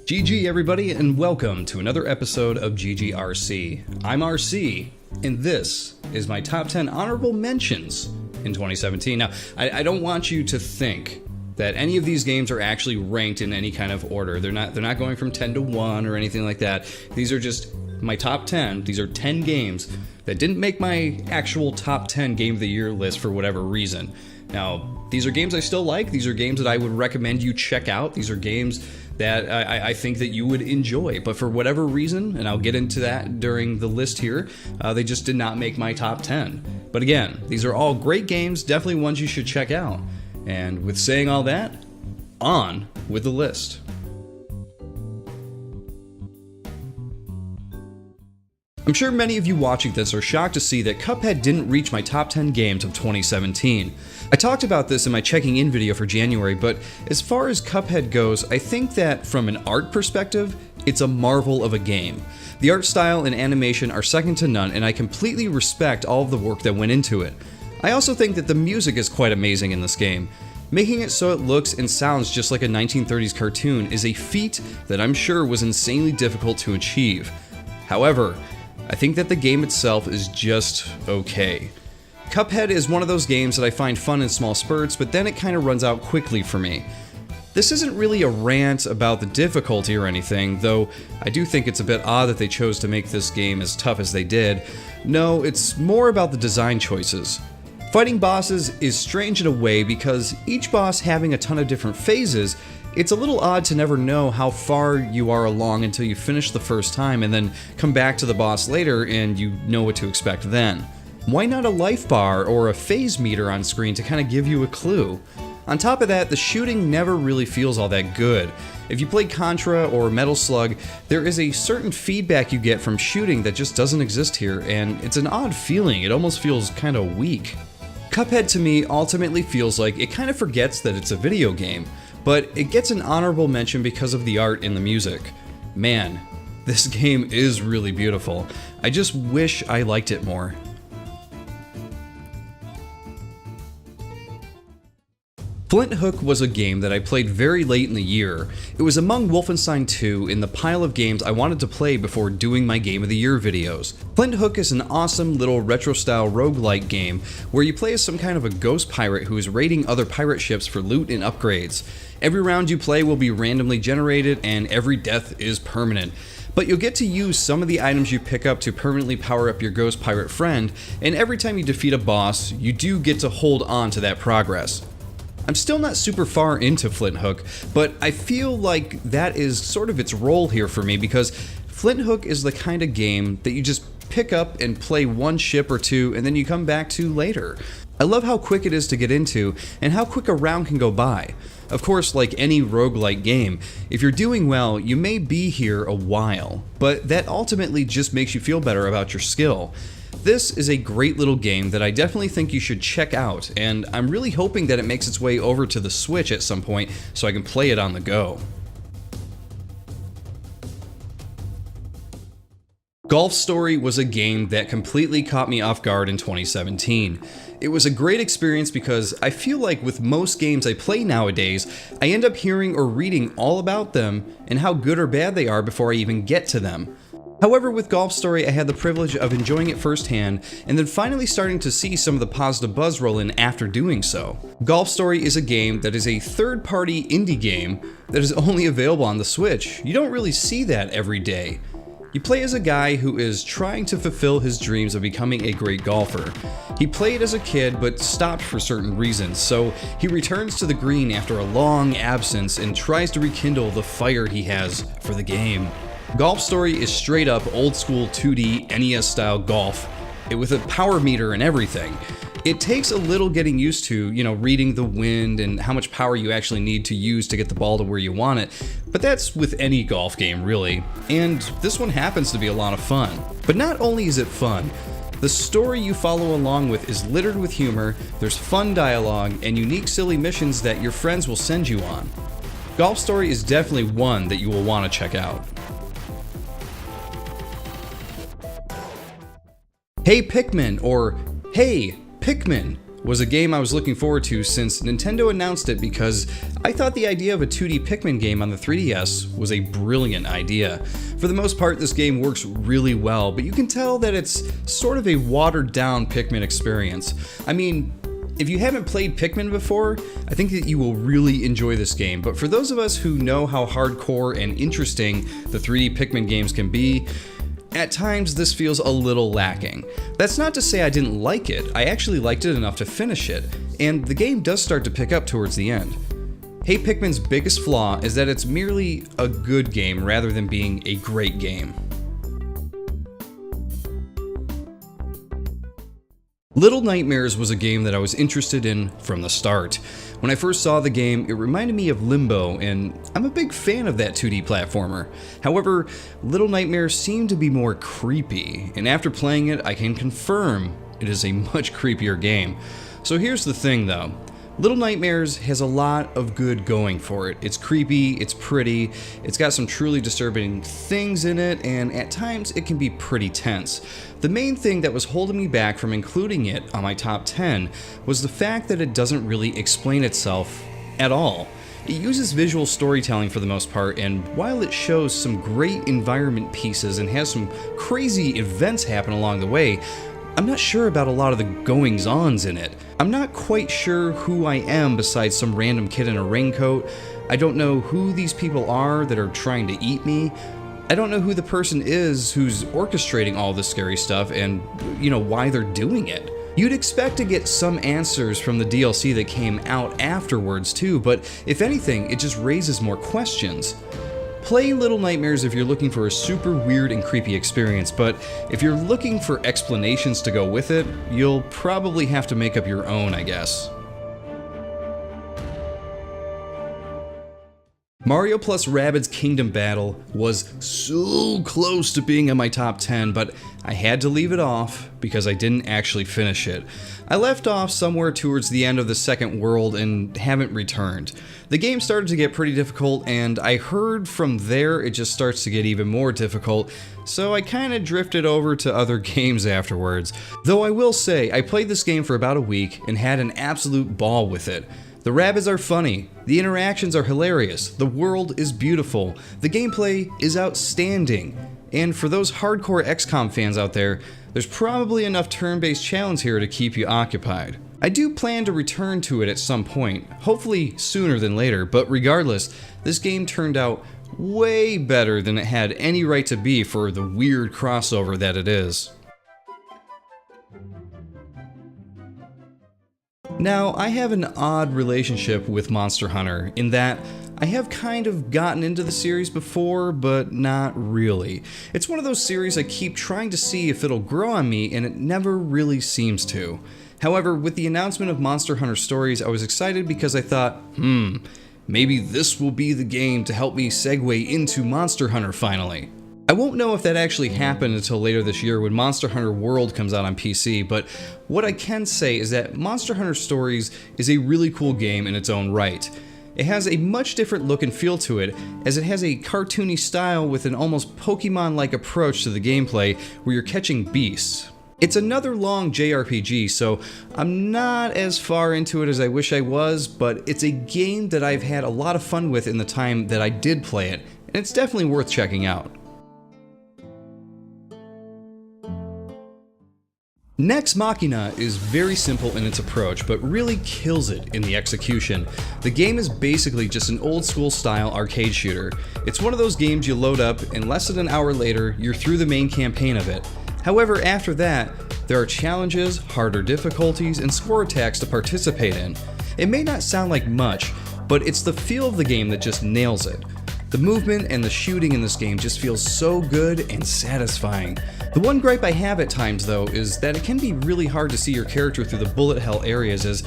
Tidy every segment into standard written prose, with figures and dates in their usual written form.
GG everybody, and welcome to another episode of GGRC. I'm ArrrCee, and this is my top 10 honorable mentions in 2017. Now, I don't want you to think that any of these games are actually ranked in any kind of order. They're not going from 10 to 1 or anything like that. These are just my top 10. These are 10 games that didn't make my actual top 10 game of the year list for whatever reason. Now, these are games I still like. These are games that I would recommend you check out. These are games that I think that you would enjoy. But for whatever reason, and I'll get into that during the list here, they just did not make my top 10. But again, these are all great games, definitely ones you should check out. And with saying all that, on with the list. I'm sure many of you watching this are shocked to see that Cuphead didn't reach my top 10 games of 2017. I talked about this in my checking in video for January, but as far as Cuphead goes, I think that from an art perspective, it's a marvel of a game. The art style and animation are second to none, and I completely respect all of the work that went into it. I also think that the music is quite amazing in this game. Making it so it looks and sounds just like a 1930s cartoon is a feat that I'm sure was insanely difficult to achieve. However, I think that the game itself is just okay. Cuphead is one of those games that I find fun in small spurts, but then it kind of runs out quickly for me. This isn't really a rant about the difficulty or anything, though I do think it's a bit odd that they chose to make this game as tough as they did. No, it's more about the design choices. Fighting bosses is strange in a way because each boss having a ton of different phases, it's a little odd to never know how far you are along until you finish the first time and then come back to the boss later and you know what to expect then. Why not a life bar or a phase meter on screen to kind of give you a clue? On top of that, the shooting never really feels all that good. If you play Contra or Metal Slug, there is a certain feedback you get from shooting that just doesn't exist here, and it's an odd feeling. It almost feels kind of weak. Cuphead to me ultimately feels like it kind of forgets that it's a video game, but it gets an honorable mention because of the art and the music. Man, this game is really beautiful. I just wish I liked it more. Flint Hook was a game that I played very late in the year. It was among Wolfenstein 2 in the pile of games I wanted to play before doing my Game of the Year videos. Flint Hook is an awesome little retro-style roguelike game where you play as some kind of a ghost pirate who is raiding other pirate ships for loot and upgrades. Every round you play will be randomly generated and every death is permanent. But you'll get to use some of the items you pick up to permanently power up your ghost pirate friend, and every time you defeat a boss, you do get to hold on to that progress. I'm still not super far into Flint Hook, but I feel like that is sort of its role here for me because Flint Hook is the kind of game that you just pick up and play one ship or two and then you come back to later. I love how quick it is to get into and how quick a round can go by. Of course, like any roguelike game, if you're doing well, you may be here a while, but that ultimately just makes you feel better about your skill. This is a great little game that I definitely think you should check out, and I'm really hoping that it makes its way over to the Switch at some point so I can play it on the go. Golf Story was a game that completely caught me off guard in 2017. It was a great experience because I feel like with most games I play nowadays, I end up hearing or reading all about them and how good or bad they are before I even get to them. However, with Golf Story, I had the privilege of enjoying it firsthand, and then finally starting to see some of the positive buzz roll in after doing so. Golf Story is a game that is a third-party indie game that is only available on the Switch. You don't really see that every day. You play as a guy who is trying to fulfill his dreams of becoming a great golfer. He played as a kid but stopped for certain reasons, so he returns to the green after a long absence and tries to rekindle the fire he has for the game. Golf Story is straight up old school 2D NES style golf, with a power meter and everything. It takes a little getting used to, reading the wind and how much power you actually need to use to get the ball to where you want it, but that's with any golf game really, and this one happens to be a lot of fun. But not only is it fun, the story you follow along with is littered with humor, there's fun dialogue, and unique silly missions that your friends will send you on. Golf Story is definitely one that you will want to check out. Hey Pikmin, or Hey Pikmin was a game I was looking forward to since Nintendo announced it, because I thought the idea of a 2D Pikmin game on the 3DS was a brilliant idea. For the most part, this game works really well, but you can tell that it's sort of a watered down Pikmin experience. I mean, if you haven't played Pikmin before, I think that you will really enjoy this game, but for those of us who know how hardcore and interesting the 3D Pikmin games can be, at times this feels a little lacking. That's not to say I didn't like it, I actually liked it enough to finish it, and the game does start to pick up towards the end. Hey Pikmin's biggest flaw is that it's merely a good game rather than being a great game. Little Nightmares was a game that I was interested in from the start. When I first saw the game, it reminded me of Limbo, and I'm a big fan of that 2D platformer. However, Little Nightmares seemed to be more creepy, and after playing it, I can confirm it is a much creepier game. So here's the thing though. Little Nightmares has a lot of good going for it. It's creepy, it's pretty, it's got some truly disturbing things in it, and at times it can be pretty tense. The main thing that was holding me back from including it on my top 10 was the fact that it doesn't really explain itself at all. It uses visual storytelling for the most part, and while it shows some great environment pieces and has some crazy events happen along the way, I'm not sure about a lot of the goings-ons in it. I'm not quite sure who I am besides some random kid in a raincoat. I don't know who these people are that are trying to eat me. I don't know who the person is who's orchestrating all this scary stuff and, why they're doing it. You'd expect to get some answers from the DLC that came out afterwards too, but if anything, it just raises more questions. Play Little Nightmares if you're looking for a super weird and creepy experience, but if you're looking for explanations to go with it, you'll probably have to make up your own, I guess. Mario + Rabbids Kingdom Battle was so close to being in my top 10, but I had to leave it off because I didn't actually finish it. I left off somewhere towards the end of the second world and haven't returned. The game started to get pretty difficult, and I heard from there it just starts to get even more difficult, so I kinda drifted over to other games afterwards. Though I will say, I played this game for about a week and had an absolute ball with it. The Rabbids are funny, the interactions are hilarious, the world is beautiful, the gameplay is outstanding, and for those hardcore XCOM fans out there, there's probably enough turn-based challenge here to keep you occupied. I do plan to return to it at some point, hopefully sooner than later, but regardless, this game turned out way better than it had any right to be for the weird crossover that it is. Now, I have an odd relationship with Monster Hunter in that I have kind of gotten into the series before, but not really. It's one of those series I keep trying to see if it'll grow on me, and it never really seems to. However, with the announcement of Monster Hunter Stories, I was excited because I thought, maybe this will be the game to help me segue into Monster Hunter finally. I won't know if that actually happened until later this year when Monster Hunter World comes out on PC, but what I can say is that Monster Hunter Stories is a really cool game in its own right. It has a much different look and feel to it, as it has a cartoony style with an almost Pokemon-like approach to the gameplay where you're catching beasts. It's another long JRPG, so I'm not as far into it as I wish I was, but it's a game that I've had a lot of fun with in the time that I did play it, and it's definitely worth checking out. Nex Machina is very simple in its approach, but really kills it in the execution. The game is basically just an old school style arcade shooter. It's one of those games you load up, and less than an hour later, you're through the main campaign of it. However, after that, there are challenges, harder difficulties, and score attacks to participate in. It may not sound like much, but it's the feel of the game that just nails it. The movement and the shooting in this game just feels so good and satisfying. The one gripe I have at times though is that it can be really hard to see your character through the bullet hell areas, as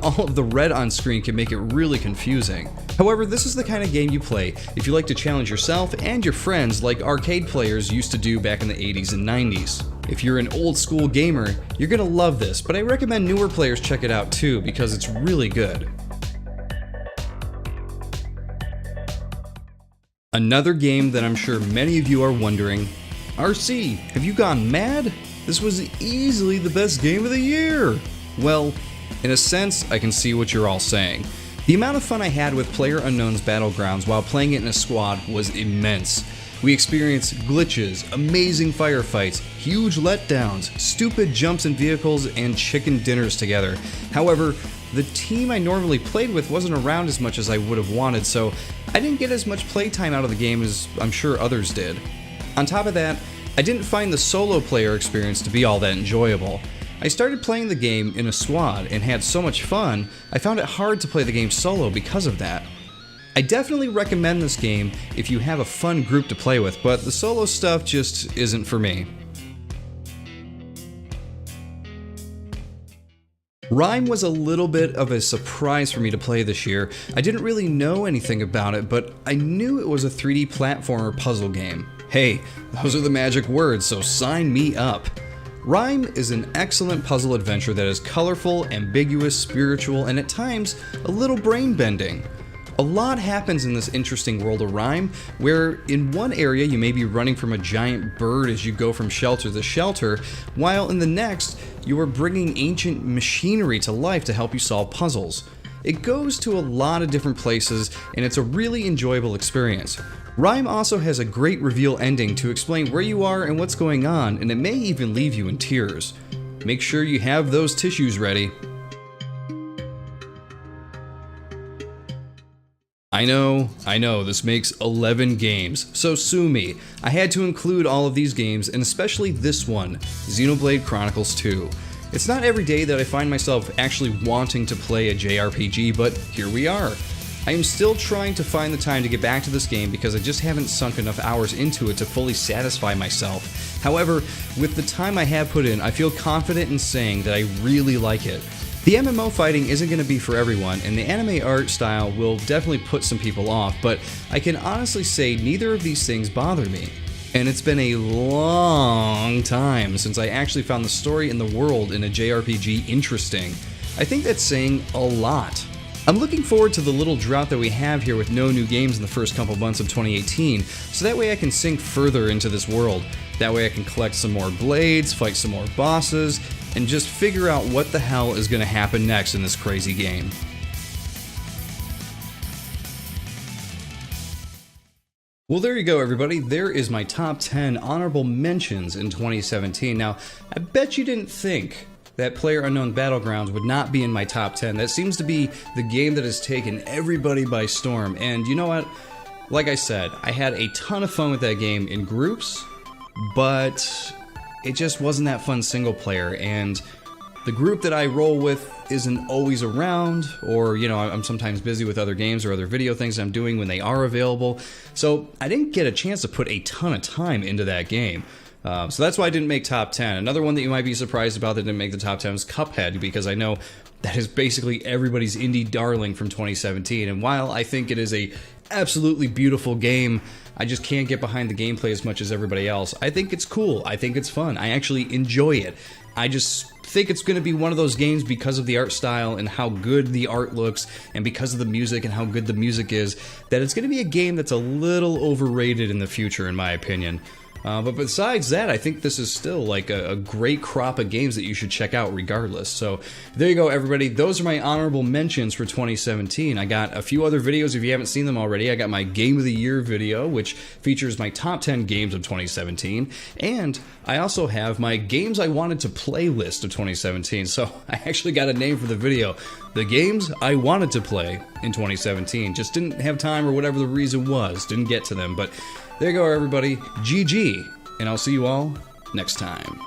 all of the red on screen can make it really confusing. However, this is the kind of game you play if you like to challenge yourself and your friends like arcade players used to do back in the 80s and 90s. If you're an old school gamer, you're gonna love this, but I recommend newer players check it out too because it's really good. Another game that I'm sure many of you are wondering, ArrrCee, have you gone mad? This was easily the best game of the year! Well, In a sense, I can see what you're all saying. The amount of fun I had with PlayerUnknown's Battlegrounds while playing it in a squad was immense. We experienced glitches, amazing firefights, huge letdowns, stupid jumps in vehicles, and chicken dinners together. However, the team I normally played with wasn't around as much as I would have wanted, so I didn't get as much playtime out of the game as I'm sure others did. On top of that, I didn't find the solo player experience to be all that enjoyable. I started playing the game in a squad and had so much fun, I found it hard to play the game solo because of that. I definitely recommend this game if you have a fun group to play with, but the solo stuff just isn't for me. ArrrCee was a little bit of a surprise for me to play this year. I didn't really know anything about it, but I knew it was a 3D platformer puzzle game. Hey, those are the magic words, so sign me up. ArrrCee is an excellent puzzle adventure that is colorful, ambiguous, spiritual, and at times a little brain-bending. A lot happens in this interesting world of ArrrCee, where in one area you may be running from a giant bird as you go from shelter to shelter, while in the next you are bringing ancient machinery to life to help you solve puzzles. It goes to a lot of different places, and it's a really enjoyable experience. ArrrCee also has a great reveal ending to explain where you are and what's going on, and it may even leave you in tears. Make sure you have those tissues ready. I know, this makes 11 games, so sue me. I had to include all of these games, and especially this one, Xenoblade Chronicles 2. It's not every day that I find myself actually wanting to play a JRPG, but here we are. I am still trying to find the time to get back to this game because I just haven't sunk enough hours into it to fully satisfy myself. However, with the time I have put in, I feel confident in saying that I really like it. The MMO fighting isn't going to be for everyone, and the anime art style will definitely put some people off, but I can honestly say neither of these things bother me. And it's been a long time since I actually found the story and the world in a JRPG interesting. I think that's saying a lot. I'm looking forward to the little drought that we have here with no new games in the first couple months of 2018, so that way I can sink further into this world. That way I can collect some more blades, fight some more bosses, and just figure out what the hell is going to happen next in this crazy game. Well, there you go, everybody. There is my top 10 honorable mentions in 2017. Now, I bet you didn't think that PlayerUnknown Battlegrounds would not be in my top 10. That seems to be the game that has taken everybody by storm. And you know what? Like I said, I had a ton of fun with that game in groups, but it just wasn't that fun single player, and the group that I roll with isn't always around, or, you know, I'm sometimes busy with other games or other video things I'm doing when they are available, so I didn't get a chance to put a ton of time into that game. So that's why I didn't make top 10. Another one that you might be surprised about that didn't make the top 10 was Cuphead, because I know that is basically everybody's indie darling from 2017, and while I think it is a absolutely beautiful game, I just can't get behind the gameplay as much as everybody else. I think it's cool. I think it's fun. I actually enjoy it. I just think it's going to be one of those games because of the art style and how good the art looks, and because of the music and how good the music is, that it's going to be a game that's a little overrated in the future, in my opinion. But besides that, I think this is still like a great crop of games that you should check out regardless. So there you go, everybody. Those are my honorable mentions for 2017. I got a few other videos if you haven't seen them already. I got my Game of the Year video, which features my top 10 games of 2017. And I also have my Games I Wanted to Play list of 2017. So I actually got a name for the video. The Games I Wanted to Play in 2017. Just didn't have time or whatever the reason was. Didn't get to them, but there you go, everybody. GG, and I'll see you all next time.